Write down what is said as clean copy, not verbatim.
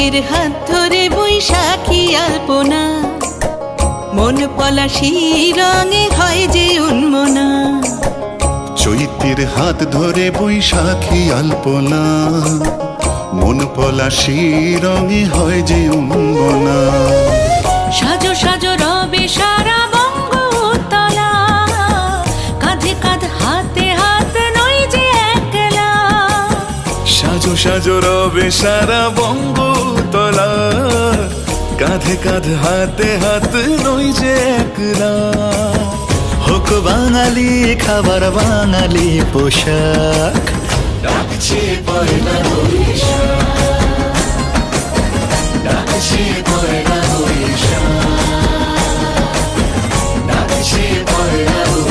চৈত্রের হাত ধরে বৈশাখী আলপনা, মন পলাশি রঙে হয় যে উন্মনা। চৈত্রের হাত ধরে বৈশাখী আলপনা, মন পলাশি রঙে হয় যে উন্মনা। সাজো সাজো রবে সারা বঙ্গতলা, কাঁধে কাঁধ হাতে হাত নই যে একলা। সাজো সাজো রবে সারা বঙ্গতলা, কাঁধে কাঁধ হাতে হাত নই যে একলা। হোক বাঙালি খাবার বাঙালি পোশাক, ডাকছে পয়লা বৈশাখ, ডাকছে পয়লা বৈশাখ, ডাকছে পয়লা বৈশাখ।